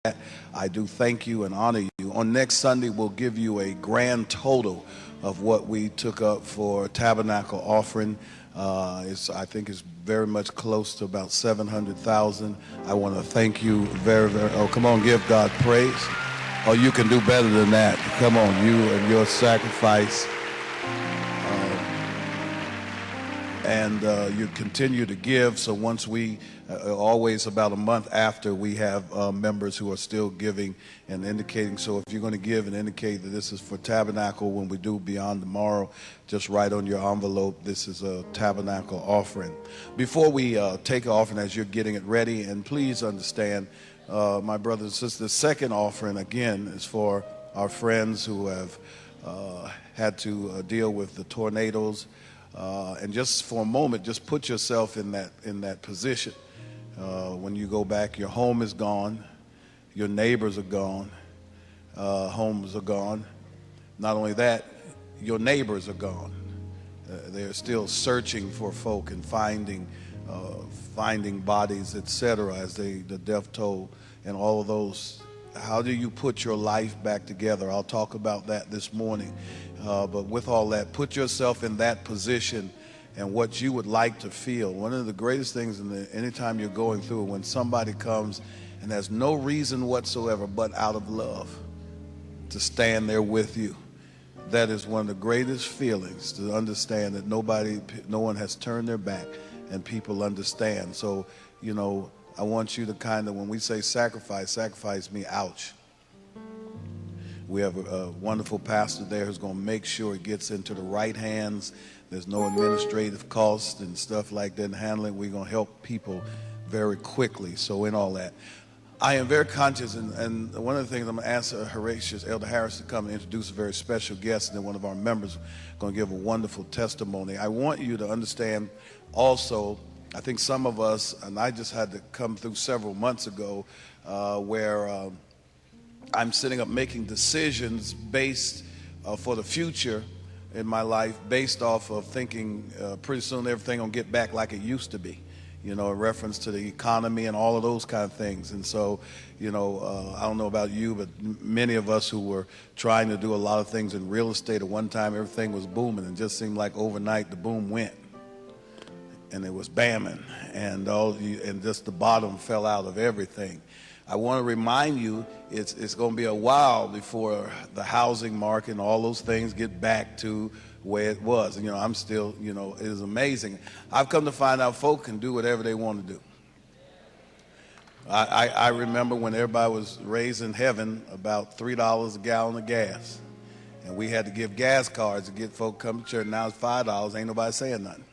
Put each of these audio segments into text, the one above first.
I do thank you and honor you. On next Sunday, we'll give you a grand total of what we took up for tabernacle offering. I think it's very much close to about 700,000. I want to thank you oh, come on, give God praise. Oh, you can do better than that. Come on, you and your sacrifice. You continue to give. So once we, always about a month after, we have members who are still giving and indicating. So if you're going to give and indicate that this is for tabernacle, when we do Beyond Tomorrow, just write on your envelope, this is a tabernacle offering. Before we take an offering, as you're getting it ready, and please understand, my brothers and sisters, the second offering, again, is for our friends who have had to deal with the tornadoes. And just for a moment, just put yourself in that position. When you go back, your home is gone, your neighbors are gone, homes are gone. Not only that, your neighbors are gone. They're still searching for folk and finding bodies, etc. As the death toll and all of those. How do you put your life back together? I'll talk about that this morning. But with all that, put yourself in that position and what you would like to feel. One of the greatest things anytime you're going through, when somebody comes and has no reason whatsoever but out of love to stand there with you, that is one of the greatest feelings, to understand that no one has turned their back and people understand. So, you know, I want you to kind of, when we say sacrifice me, ouch. We have a wonderful pastor there who's going to make sure it gets into the right hands. There's no administrative cost and stuff like that in handling. We're going to help people very quickly. So in all that, I am very conscious, and one of the things I'm going to ask Elder Harris to come and introduce a very special guest, and then one of our members is going to give a wonderful testimony. I want you to understand also, I think some of us, and I just had to come through several months ago, where I'm sitting up making decisions based for the future in my life, based off of thinking pretty soon everything will get back like it used to be, you know, in reference to the economy and all of those kind of things. And so, you know, I don't know about you, but many of us who were trying to do a lot of things in real estate at one time, everything was booming, and just seemed like overnight the boom went. And it was bamming, and just the bottom fell out of everything. I want to remind you, it's going to be a while before the housing market and all those things get back to where it was. And, you know, I'm still, you know, it is amazing. I've come to find out folk can do whatever they want to do. I remember when everybody was raising heaven about $3 a gallon of gas, and we had to give gas cards to get folk to come to church. Now it's $5. Ain't nobody saying nothing.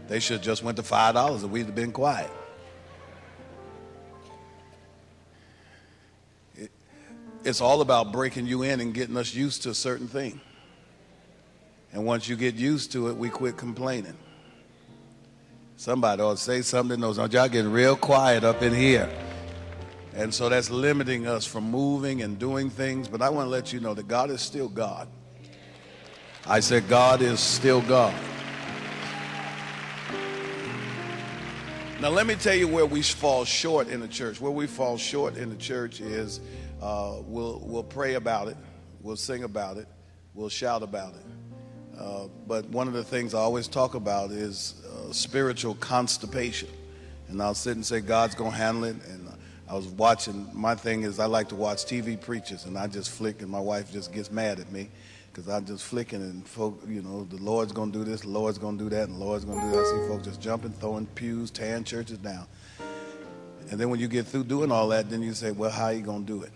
They should have just went to $5 and we'd have been quiet. It's all about breaking you in and getting us used to a certain thing. And once you get used to it, we quit complaining. Somebody ought to say something that knows, y'all getting real quiet up in here. And so that's limiting us from moving and doing things. But I want to let you know that God is still God. I said God is still God. Now, let me tell you where we fall short in the church. Where we fall short in the church is we'll pray about it, we'll sing about it, we'll shout about it. But one of the things I always talk about is spiritual constipation. And I'll sit and say, God's going to handle it. And I was watching, my thing is I like to watch TV preachers, and I just flick, and my wife just gets mad at me because I'm just flicking, and folk, you know, the Lord's going to do this, the Lord's going to do that, and the Lord's going to do that. I see folks just jumping, throwing pews, tearing churches down. And then when you get through doing all that, then you say, well, how are you going to do it?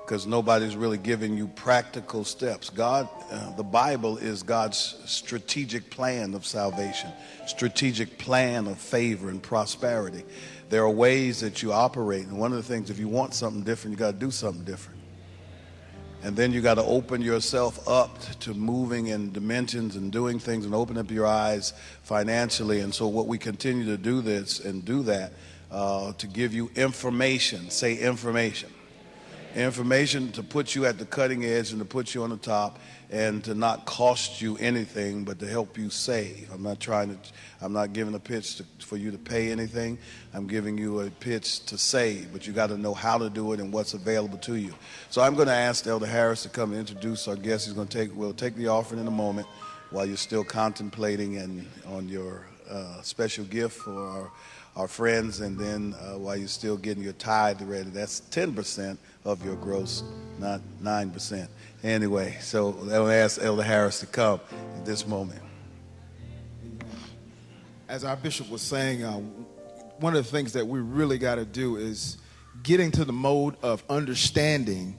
Because nobody's really giving you practical steps. God, the Bible is God's strategic plan of salvation, strategic plan of favor and prosperity. There are ways that you operate, and one of the things, if you want something different, you got to do something different. And then you got to open yourself up to moving in dimensions and doing things and open up your eyes financially. And so what we continue to do this and do that to give you information. Say information. Information to put you at the cutting edge and to put you on the top and to not cost you anything but to help you save. I'm not giving a pitch for you to pay anything. I'm giving you a pitch to save, but you got to know how to do it and what's available to you. So I'm going to ask Elder Harris to come and introduce our guest. We'll take the offering in a moment while you're still contemplating and on your special gift for our friends, and then while you're still getting your tithe ready. That's 10% of your gross, not 9%. Anyway, so I'll ask Elder Harris to come at this moment. As our bishop was saying, one of the things that we really got to do is get into the mode of understanding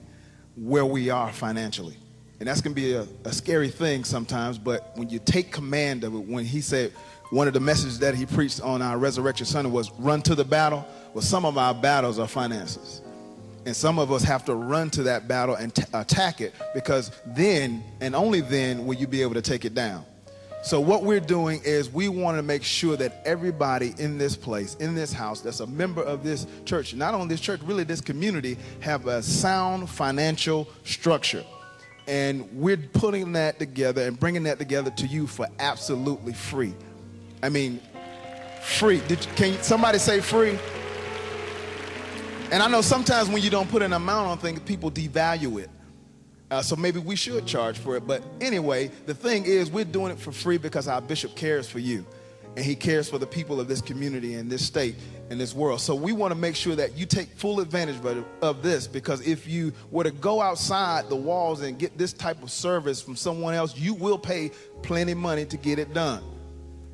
where we are financially. And that's going to be a scary thing sometimes, but when you take command of it, when he said, one of the messages that he preached on our Resurrection Sunday was run to the battle. Well, some of our battles are finances. And some of us have to run to that battle and attack it, because then and only then will you be able to take it down. So what we're doing is we want to make sure that everybody in this place, in this house, that's a member of this church, not only this church, really this community, have a sound financial structure. And we're putting that together and bringing that together to you for absolutely free. I mean, free. Can somebody say free? And I know sometimes when you don't put an amount on things, people devalue it. So maybe we should charge for it. But anyway, the thing is, we're doing it for free because our bishop cares for you. And he cares for the people of this community and this state and this world. So we want to make sure that you take full advantage of this, because if you were to go outside the walls and get this type of service from someone else, you will pay plenty of money to get it done.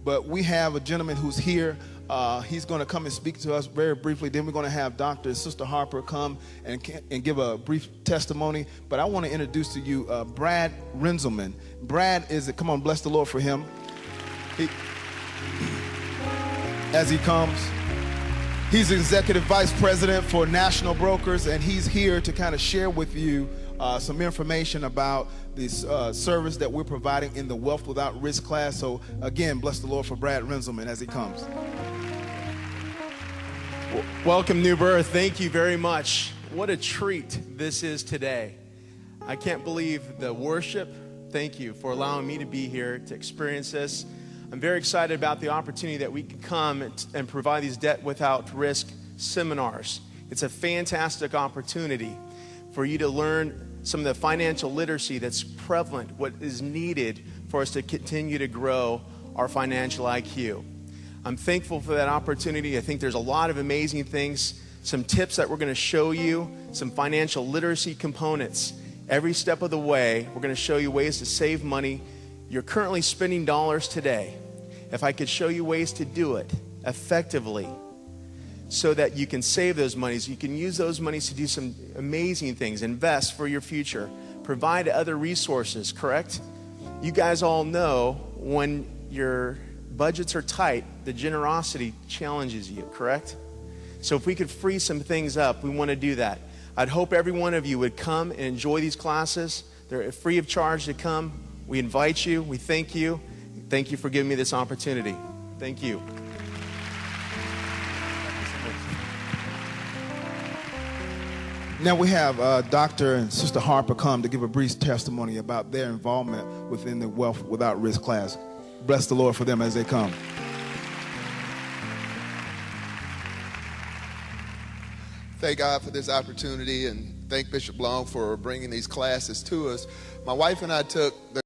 But we have a gentleman who's here. He's going to come and speak to us very briefly. Then we're going to have Dr. and Sister Harper come and give a brief testimony. But I want to introduce to you Brad Renzelman. Brad come on, bless the Lord for him. As he comes, he's Executive Vice President for National Brokers, and he's here to kind of share with you some information about this service that we're providing in the Wealth Without Risk class. So again, bless the Lord for Brad Renzelman as he comes. Welcome, New Birth. Thank you very much. What a treat this is today. I can't believe the worship. Thank you for allowing me to be here to experience this. I'm very excited about the opportunity that we can come and provide these debt without risk seminars. It's a fantastic opportunity for you to learn some of the financial literacy that's prevalent, what is needed for us to continue to grow our financial IQ. I'm thankful for that opportunity. I think there's a lot of amazing things, some tips that we're going to show you, some financial literacy components. Every step of the way, we're going to show you ways to save money. You're currently spending dollars today. If I could show you ways to do it effectively so that you can save those monies, you can use those monies to do some amazing things, invest for your future, provide other resources, correct? You guys all know when your budgets are tight, the generosity challenges you, correct? So if we could free some things up, we want to do that. I'd hope every one of you would come and enjoy these classes. They're free of charge to come. We invite you. We thank you. Thank you for giving me this opportunity. Thank you. Now we have Dr. and Sister Harper come to give a brief testimony about their involvement within the Wealth Without Risk class. Bless the Lord for them as they come. Thank God for this opportunity, and thank Bishop Long for bringing these classes to us. My wife and I took the